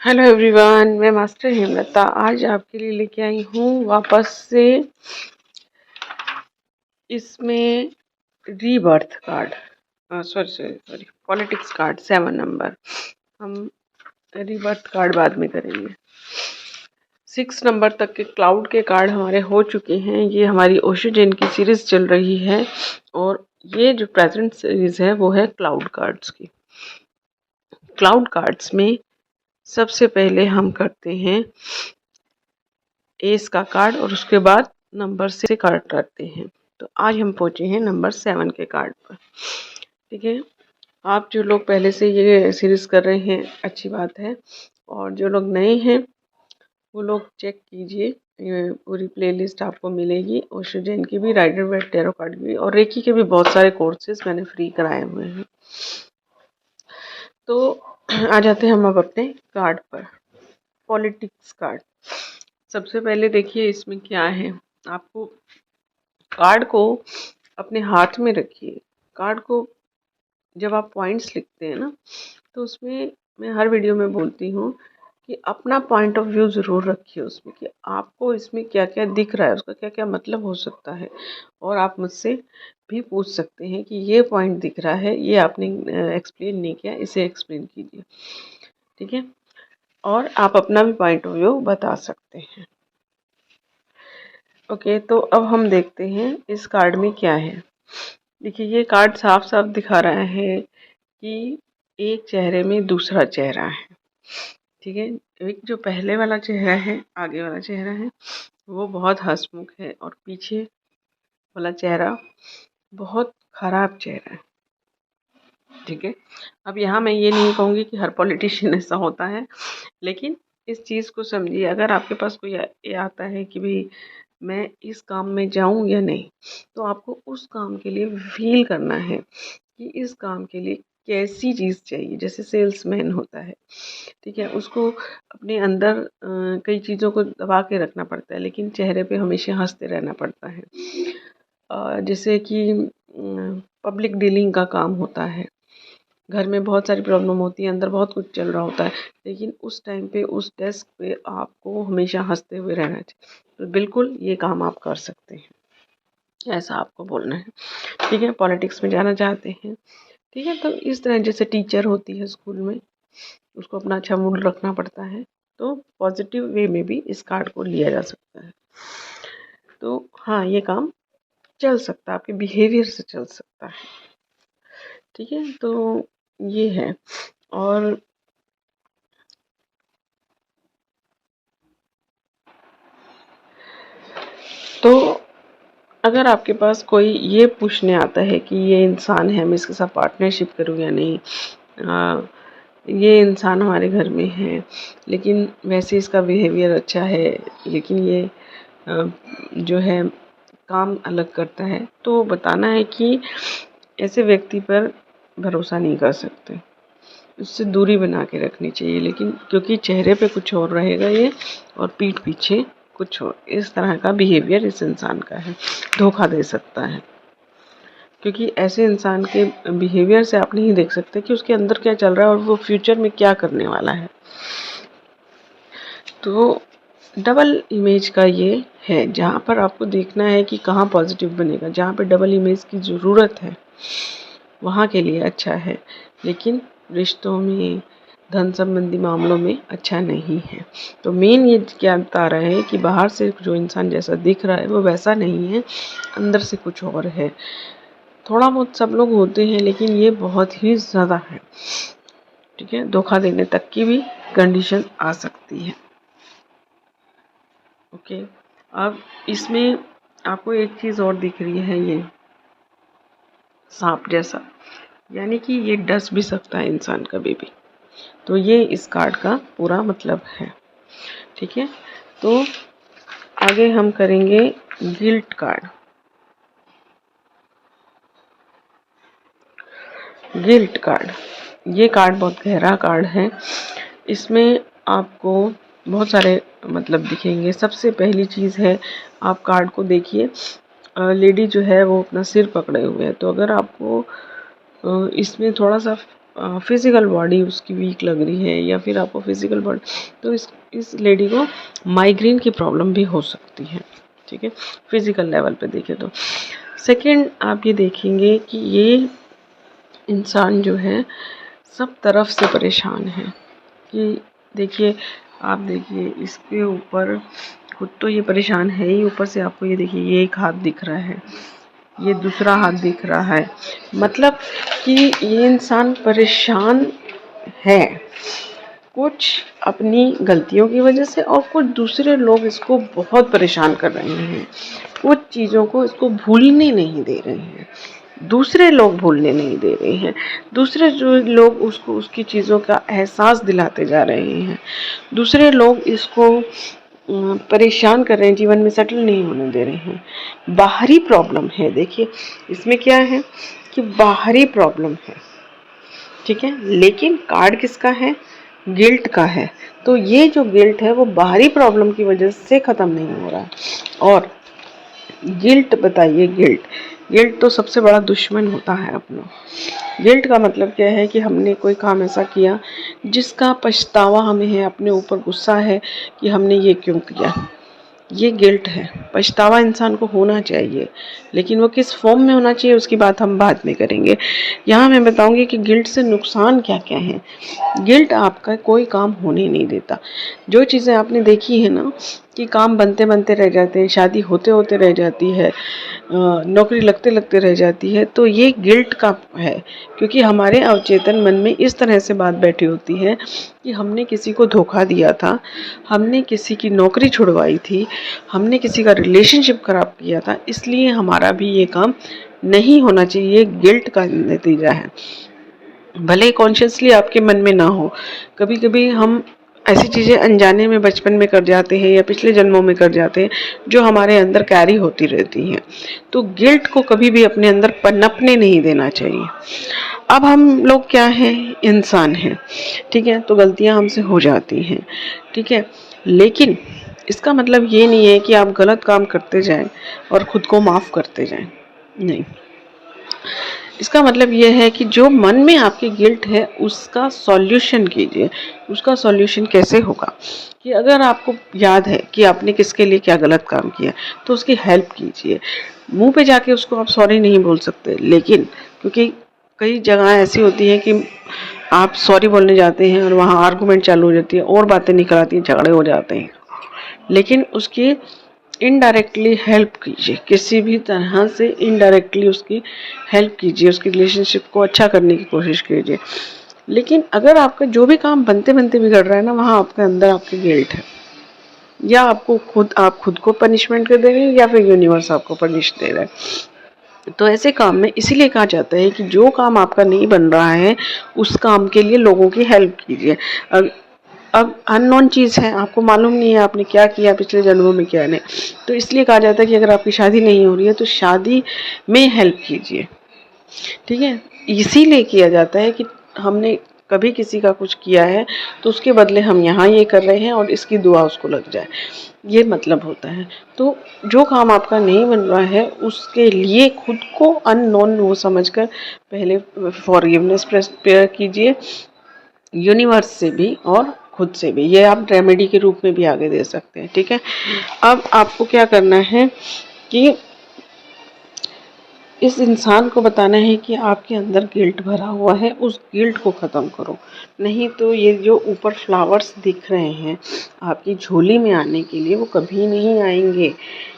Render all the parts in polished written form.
Hello everyone, मैं master Hemlata आज आपके लिए लेके आई हूँ वापस से इसमें rebirth card. Sorry sorry sorry politics card 7 number. हम रीबर्थ कार्ड बाद में करेंगे। 6 नंबर तक के क्लाउड के कार्ड हमारे हो चुके हैं। ये हमारी ओशो जैन की सीरीज चल रही है और ये जो प्रेजेंट सीरीज है वो है क्लाउड कार्ड्स की। क्लाउड कार्ड्स में सबसे पहले हम करते हैं एस का कार्ड और उसके बाद नंबर से कार्ड करते हैं। तो आज हम पहुंचे हैं नंबर 7 के कार्ड पर। ठीक है, आप जो लोग पहले से ये सीरीज कर रहे हैं अच्छी बात है, और जो लोग नए हैं वो लोग चेक कीजिए। ये पूरी प्लेलिस्ट आपको मिलेगी ओशो जैन की भी, राइडर वेट टैरो कार्ड की भी, और रेकी के भी बहुत सारे कोर्सेज मैंने फ्री कराए हुए हैं। तो आ जाते हैं हम अब अपने कार्ड पर। पॉलिटिक्स कार्ड सबसे पहले देखिए इसमें क्या है। आपको कार्ड को अपने हाथ में रखिए। कार्ड को जब आप पॉइंट्स लिखते हैं ना, तो उसमें मैं हर वीडियो में बोलती हूँ कि अपना पॉइंट ऑफ व्यू ज़रूर रखिए उसमें, कि आपको इसमें क्या क्या दिख रहा है, उसका क्या क्या मतलब हो सकता है। और आप मुझसे भी पूछ सकते हैं कि ये पॉइंट दिख रहा है, ये आपने एक्सप्लेन नहीं किया, इसे एक्सप्लेन कीजिए। ठीक है, और आप अपना भी पॉइंट ऑफ व्यू बता सकते हैं। ओके, तो अब हम देखते हैं इस कार्ड में क्या है। देखिए, ये कार्ड साफ साफ दिखा रहा है कि एक चेहरे में दूसरा चेहरा है। ठीक है, एक जो पहले वाला चेहरा है, आगे वाला चेहरा है, वो बहुत हंसमुख है और पीछे वाला चेहरा बहुत खराब चेहरा है। ठीक है, अब यहाँ मैं ये नहीं कहूँगी कि हर पॉलिटिशियन ऐसा होता है, लेकिन इस चीज़ को समझिए। अगर आपके पास कोई ये आता है कि भाई मैं इस काम में जाऊं या नहीं, तो आपको उस काम के लिए फील करना है कि इस काम के लिए कैसी चीज़ चाहिए। जैसे सेल्समैन होता है, ठीक है, उसको अपने अंदर कई चीज़ों को दबा के रखना पड़ता है, लेकिन चेहरे पे हमेशा हंसते रहना पड़ता है। जैसे कि पब्लिक डीलिंग का काम होता है, घर में बहुत सारी प्रॉब्लम होती है, अंदर बहुत कुछ चल रहा होता है, लेकिन उस टाइम पे उस डेस्क पे आपको हमेशा हंसते हुए रहना चाहिए। तो बिल्कुल ये काम आप कर सकते हैं, ऐसा आपको बोलना है। ठीक है, पॉलिटिक्स में जाना चाहते हैं, ठीक है, तो इस तरह जैसे टीचर होती है स्कूल में, उसको अपना अच्छा मूड रखना पड़ता है, तो पॉजिटिव वे में भी इस कार्ड को लिया जा सकता है। तो हाँ, ये काम चल सकता है, आपके बिहेवियर से चल सकता है। ठीक है, तो ये है। और तो अगर आपके पास कोई ये पूछने आता है कि ये इंसान है, मैं इसके साथ पार्टनरशिप करूँ या नहीं, ये इंसान हमारे घर में है लेकिन वैसे इसका बिहेवियर अच्छा है, लेकिन ये जो है काम अलग करता है, तो बताना है कि ऐसे व्यक्ति पर भरोसा नहीं कर सकते, उससे दूरी बना के रखनी चाहिए। लेकिन क्योंकि चेहरे पे कुछ और रहेगा ये, और पीठ पीछे कुछ और, इस तरह का बिहेवियर इस इंसान का है, धोखा दे सकता है। क्योंकि ऐसे इंसान के बिहेवियर से आप नहीं देख सकते कि उसके अंदर क्या चल रहा है और वो फ्यूचर में क्या करने वाला है। तो डबल इमेज का ये है, जहाँ पर आपको देखना है कि कहाँ पॉजिटिव बनेगा। जहाँ पे डबल इमेज की ज़रूरत है वहाँ के लिए अच्छा है, लेकिन रिश्तों में, धन संबंधी मामलों में अच्छा नहीं है। तो मेन ये क्या बता रहा है कि बाहर से जो इंसान जैसा दिख रहा है वो वैसा नहीं है, अंदर से कुछ और है। थोड़ा बहुत सब लोग होते हैं, लेकिन ये बहुत ही ज़्यादा है। ठीक है, धोखा देने तक की भी कंडीशन आ सकती है। ओके, अब इसमें आपको एक चीज़ और दिख रही है, ये सांप जैसा, यानी कि ये डस भी सकता है इंसान कभी भी। तो ये इस कार्ड का पूरा मतलब है। ठीक है, तो आगे हम करेंगे गिल्ट कार्ड। गिल्ट कार्ड, ये कार्ड बहुत गहरा कार्ड है। इसमें आपको बहुत सारे मतलब दिखेंगे। सबसे पहली चीज़ है, आप कार्ड को देखिए, लेडी जो है वो अपना सिर पकड़े हुए है। तो अगर आपको इसमें थोड़ा सा फिज़िकल बॉडी उसकी वीक लग रही है या फिर आपको फिज़िकल बॉडी, तो इस लेडी को माइग्रेन की प्रॉब्लम भी हो सकती है। ठीक है, फिज़िकल लेवल पे देखें तो। सेकंड आप ये देखेंगे कि ये इंसान जो है सब तरफ से परेशान है कि देखिए, आप देखिए इसके ऊपर खुद तो ये परेशान है ही, ऊपर से आपको ये देखिए ये एक हाथ दिख रहा है, ये दूसरा हाथ दिख रहा है, मतलब कि ये इंसान परेशान है कुछ अपनी गलतियों की वजह से, और कुछ दूसरे लोग इसको बहुत परेशान कर रहे हैं, कुछ चीज़ों को इसको भूलने नहीं दे रहे हैं, दूसरे लोग भूलने नहीं दे रहे हैं, दूसरे जो लोग उसको उसकी चीज़ों का एहसास दिलाते जा रहे हैं, दूसरे लोग इसको परेशान कर रहे हैं, जीवन में सेटल नहीं होने दे रहे हैं। बाहरी प्रॉब्लम है, देखिए इसमें क्या है कि बाहरी प्रॉब्लम है, ठीक है, लेकिन कार्ड किसका है? गिल्ट का है। तो ये जो गिल्ट है वो बाहरी प्रॉब्लम की वजह से ख़त्म नहीं हो रहा है। और गिल्ट, बताइए, गिल्ट तो सबसे बड़ा दुश्मन होता है अपना। गिल्ट का मतलब क्या है कि हमने कोई काम ऐसा किया जिसका पछतावा हमें है, अपने ऊपर गुस्सा है कि हमने ये क्यों किया, ये गिल्ट है। पछतावा इंसान को होना चाहिए, लेकिन वो किस फॉर्म में होना चाहिए उसकी बात हम बाद में करेंगे। यहाँ मैं बताऊंगी कि गिल्ट से नुकसान क्या क्या है। गिल्ट आपका कोई काम होने नहीं देता। जो चीज़ें आपने देखी है ना कि काम बनते बनते रह जाते हैं, शादी होते होते रह जाती है, नौकरी लगते लगते रह जाती है, तो ये गिल्ट का है, क्योंकि हमारे अवचेतन मन में इस तरह से बात बैठी होती है कि हमने किसी को धोखा दिया था, हमने किसी की नौकरी छुड़वाई थी, हमने किसी का रिलेशनशिप खराब किया था, इसलिए हमारा भी ये काम नहीं होना चाहिए। ये गिल्ट का नतीजा है। भले ही कॉन्शियसली आपके मन में ना हो, कभी कभी हम ऐसी चीज़ें अनजाने में बचपन में कर जाते हैं या पिछले जन्मों में कर जाते हैं जो हमारे अंदर कैरी होती रहती हैं। तो गिल्ट को कभी भी अपने अंदर पनपने नहीं देना चाहिए। अब हम लोग क्या हैं? इंसान हैं, ठीक है, तो गलतियां हमसे हो जाती हैं, ठीक है, लेकिन इसका मतलब ये नहीं है कि आप गलत काम करते जाएं और खुद को माफ़ करते जाएं, नहीं। इसका मतलब ये है कि जो मन में आपकी गिल्ट है उसका सॉल्यूशन कीजिए। उसका सॉल्यूशन कैसे होगा कि अगर आपको याद है कि आपने किसके लिए क्या गलत काम किया तो उसकी हेल्प कीजिए। मुंह पे जाके उसको आप सॉरी नहीं बोल सकते, लेकिन क्योंकि कई जगह ऐसी होती है कि आप सॉरी बोलने जाते हैं और वहाँ आर्गूमेंट चालू हो जाती है और बातें निकल आती हैं, झगड़े हो जाते हैं, लेकिन उसकी इनडायरेक्टली हेल्प कीजिए, किसी भी तरह से इनडायरेक्टली उसकी हेल्प कीजिए, उसकी रिलेशनशिप को अच्छा करने की कोशिश कीजिए। लेकिन अगर आपका जो भी काम बनते बनते बिगड़ रहा है ना, वहाँ आपके अंदर आपकी गिल्ट है, या आप खुद को पनिशमेंट कर दे रहे हैं या फिर यूनिवर्स आपको पनिश दे रहा है। तो ऐसे काम में इसीलिए कहा जाता है कि जो काम आपका नहीं बन रहा है उस काम के लिए लोगों की हेल्प कीजिए। अब अननोन चीज़ है, आपको मालूम नहीं है आपने क्या किया पिछले जन्मों में, क्या नहीं, तो इसलिए कहा जाता है कि अगर आपकी शादी नहीं हो रही है तो शादी में हेल्प कीजिए, ठीक है। इसीलिए किया जाता है कि हमने कभी किसी का कुछ किया है तो उसके बदले हम यहाँ ये कर रहे हैं और इसकी दुआ उसको लग जाए, ये मतलब होता है। तो जो काम आपका नहीं बन रहा है उसके लिए खुद को अननोन वो समझकर पहले फॉरगिवनेस प्रेयर कीजिए, यूनिवर्स से भी और खुद से भी। ये आप रेमेडी के रूप में भी आगे दे सकते हैं, ठीक है। अब आपको क्या करना है कि इस इंसान को बताना है कि आपके अंदर गिल्ट भरा हुआ है, उस गिल्ट को ख़त्म करो, नहीं तो ये जो ऊपर फ्लावर्स दिख रहे हैं आपकी झोली में आने के लिए वो कभी नहीं आएंगे।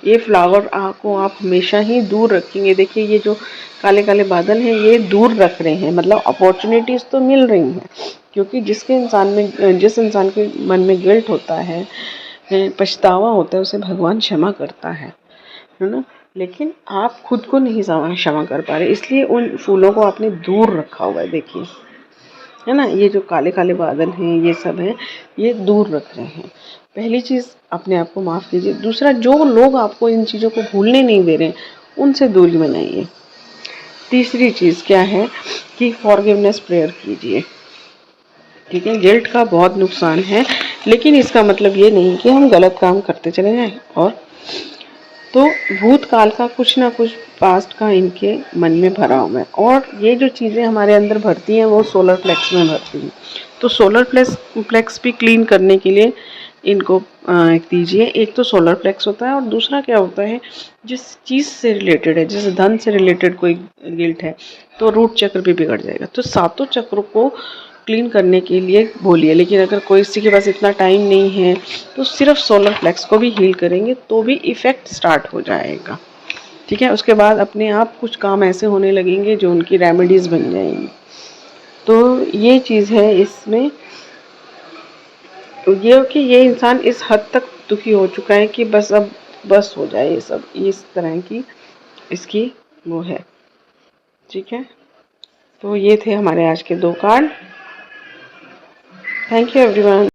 ये फ्लावर आपको आप हमेशा ही दूर रखेंगे। देखिए ये जो काले काले बादल हैं ये दूर रख रहे हैं, मतलब अपॉर्चुनिटीज़ तो मिल रही हैं, क्योंकि जिस इंसान के मन में गिल्ट होता है, पछतावा होता है, उसे भगवान क्षमा करता है ना, लेकिन आप खुद को नहीं क्षमा कर पा रहे, इसलिए उन फूलों को आपने दूर रखा हुआ है। देखिए, है ना, ये जो काले काले बादल हैं ये सब है, ये दूर रख रहे हैं। पहली चीज़ अपने आप को माफ़ कीजिए। दूसरा, जो लोग आपको इन चीज़ों को भूलने नहीं दे रहे उनसे दूरी बनाइए। तीसरी चीज़ क्या है कि फॉरगिवनेस प्रेयर कीजिए, ठीक है। गिल्ट का बहुत नुकसान है, लेकिन इसका मतलब ये नहीं कि हम गलत काम करते चले जाएं। और तो भूतकाल का कुछ ना कुछ पास्ट का इनके मन में भरा हुआ है, और ये जो चीज़ें हमारे अंदर भरती हैं वो सोलर प्लेक्स में भरती हैं। तो सोलर प्लेक्स भी क्लीन करने के लिए इनको दीजिए। एक तो सोलर प्लेक्स होता है, और दूसरा क्या होता है, जिस चीज़ से रिलेटेड है, जैसे धन से रिलेटेड कोई गिल्ट है तो रूट चक्र भी बिगड़ जाएगा। तो सातों चक्रों को क्लीन करने के लिए बोलिए। लेकिन अगर कोई किसी के पास इतना टाइम नहीं है तो सिर्फ सोलर प्लेक्स को भी हील करेंगे तो भी इफ़ेक्ट स्टार्ट हो जाएगा। ठीक है, उसके बाद अपने आप कुछ काम ऐसे होने लगेंगे जो उनकी रेमेडीज़ बन जाएंगी। तो ये चीज़ है इसमें, तो ये कि ये इंसान इस हद तक दुखी हो चुका है कि बस अब बस हो जाए ये सब, इस तरह की इसकी वो है। ठीक है, तो ये थे हमारे आज के 2 कार्ड। Thank you everyone.